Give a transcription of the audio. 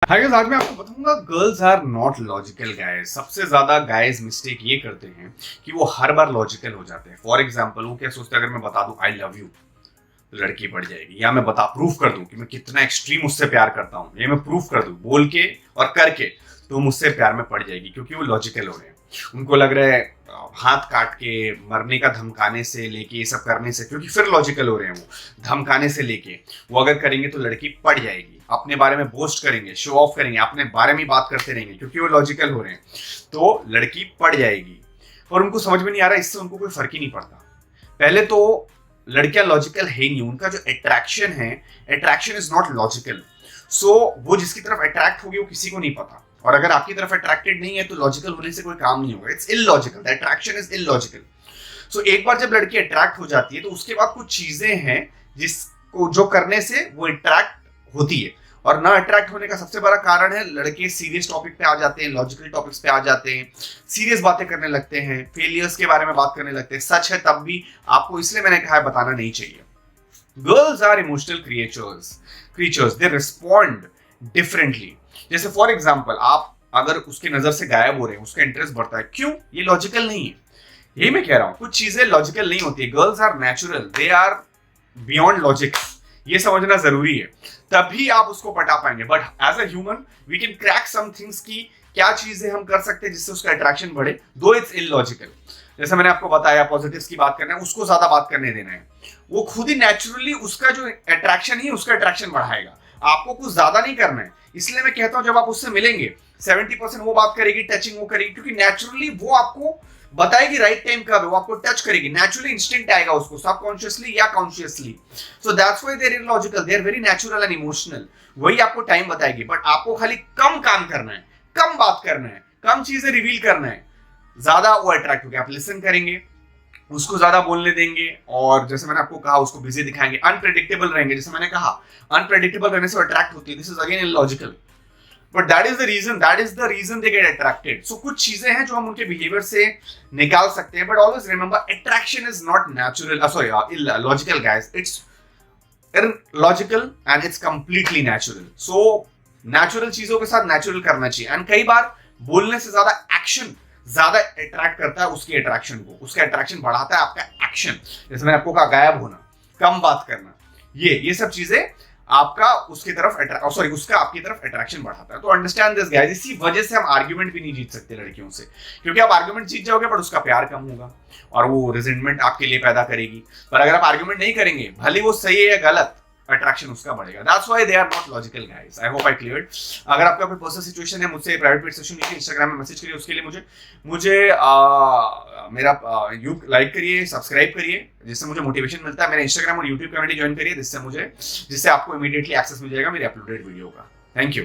Hi guys, आज मैं आपको बताऊंगा girls are not logical guys. सबसे ज्यादा गाइस मिस्टेक ये करते हैं कि वो हर बार लॉजिकल हो जाते हैं। फॉर एग्जांपल वो क्या सोचते हैं, अगर मैं बता दूं आई लव यू तो लड़की पड़ जाएगी, या मैं बता प्रूफ कर दूं कि मैं कितना एक्सट्रीम उससे प्यार करता हूं, ये मैं प्रूफ कर दूं बोल के और करके, तो मुझसे प्यार में पड़ जाएगी। क्योंकि वो लॉजिकल हो रहे हैं, उनको लग रहा है हाथ काट के मरने का धमकाने से लेके ये सब करने से, क्योंकि फिर लॉजिकल हो रहे हैं वो धमकाने से लेके, वो अगर करेंगे तो लड़की पड़ जाएगी। अपने बारे में बोस्ट करेंगे, शो ऑफ करेंगे, अपने बारे में बात करते रहेंगे, क्योंकि वो लॉजिकल हो रहे हैं, तो लड़की पड़ जाएगी। और उनको समझ में नहीं आ रहा, इससे उनको कोई फर्क ही नहीं पड़ता। पहले तो लड़कियां लॉजिकल है नहीं, उनका जो अट्रैक्शन है, अट्रैक्शन इज नॉट लॉजिकल। सो वो जिसकी तरफ अट्रैक्ट होगी वो किसी को नहीं पता, और अगर आपकी तरफ अट्रैक्टेड नहीं है तो लॉजिकल होने से कोई काम नहीं होगा। It's illogical, the attraction is illogical. So एक बार जब लड़की अट्रैक्ट हो जाती है तो उसके बाद कुछ चीजें हैं जिसको जो करने से वो अट्रैक्ट होती है। और ना अट्रैक्ट होने का सबसे बड़ा कारण है लड़के सीरियस टॉपिक पे आ जाते हैं, लॉजिकल टॉपिक्स पे आ जाते हैं, सीरियस बातें करने लगते हैं, फेलियर्स के बारे में बात करने लगते हैं। सच है तब भी आपको, इसलिए मैंने कहा है बताना नहीं चाहिए। Girls are emotional creatures they respond differently. जैसे फॉर एग्जाम्पल आप अगर उसके नजर से गायब हो रहे हैं, उसका इंटरेस्ट बढ़ता है, क्यों? ये लॉजिकल नहीं है। यही मैं कह रहा हूं, कुछ चीजें लॉजिकल नहीं होती है। Girls are natural, they are beyond logic. ये समझना जरूरी है, तभी आप उसको पटा पाएंगे। But as a human we can crack some things की क्या चीजें हम कर सकते हैं जिससे उसका अट्रैक्शन बढ़े, दो इट्स इलॉजिकल। जैसे मैंने आपको बताया, पॉजिटिव्स की बात करना है, उसको ज्यादा बात करने देना है, वो खुद ही नेचुरली उसका जो अट्रैक्शन ही उसका अट्रैक्शन बढ़ाएगा। आपको कुछ ज्यादा नहीं करना है। इसलिए मैं कहता हूं जब आप उससे मिलेंगे 70% वो बात करेगी, टचिंग वो करेगी, क्योंकि नेचुरली वो आपको बताएगी राइट टाइम कब है, वो आपको टच करेगी, नेचुरली इंस्टिंक्ट आएगा उसको, सबकॉन्शियसली या consciously. So that's why they are illogical, they are very natural and emotional. वही आपको टाइम बताएगी, बट आपको खाली कम काम करना है, कम बात करना है, कम चीजें रिवील करना है। ज्यादा वो अट्रैक्ट होकर आप लिसन करेंगे, उसको ज्यादा बोलने देंगे, और जैसे मैंने आपको कहा उसको बिजी दिखाएंगे, अनप्रेडिक्टेबल रहेंगे। जैसे मैंने कहा अनप्रेडिक्टेबल रहने से अट्रैक्ट होती है, this is again illogical, but that is the reason they get attracted. So कुछ चीजें हैं जो हम उनके बिहेवियर से निकाल सकते हैं, but always remember attraction is not natural, sorry logical guys, it's logical and it's completely natural. So natural चीजों के साथ नेचुरल करना चाहिए। एंड कई बार बोलने से ज्यादा एक्शन ज्यादा अट्रैक्ट करता है उसके अट्रैक्शन को, उसका अट्रैक्शन बढ़ाता है आपका एक्शन। जैसे मैंने आपको कहा गायब होना, कम बात करना, ये सब चीजें आपका उसकी तरफ उसका आपकी तरफ अट्रैक्शन बढ़ाता है। तो अंडरस्टैंड दिस गाइस। इसी वजह से हम आर्ग्यूमेंट भी नहीं जीत सकते लड़कियों से, क्योंकि आप आर्ग्यूमेंट जीत जाओगे बट उसका प्यार कम होगा और वो रिजेंटमेंट आपके लिए पैदा करेगी। पर अगर आप आर्ग्यूमेंट नहीं करेंगे, भले वो सही है या गलत, अट्रैक्शन उसका बढ़ेगा। That's why they are not logical guys. I hope I cleared. अगर आपका कोई पर्सनल सिचुएशन है, मुझसे प्राइवेट पेड सेशन लीजिए, इंस्टाग्राम में मैसेज करिए। उसके लिए मुझे मेरा लाइक करिए, सब्सक्राइब करिए, जिससे मुझे मोटिवेशन मिलता है। मेरा इंस्टाग्राम और यूट्यूब कम्युनिटी ज्वाइन करिए, जिससे आपको इमीडिएटली एक्सेस मिल जाएगा मेरे अपलोडेड वीडियो का। Thank you.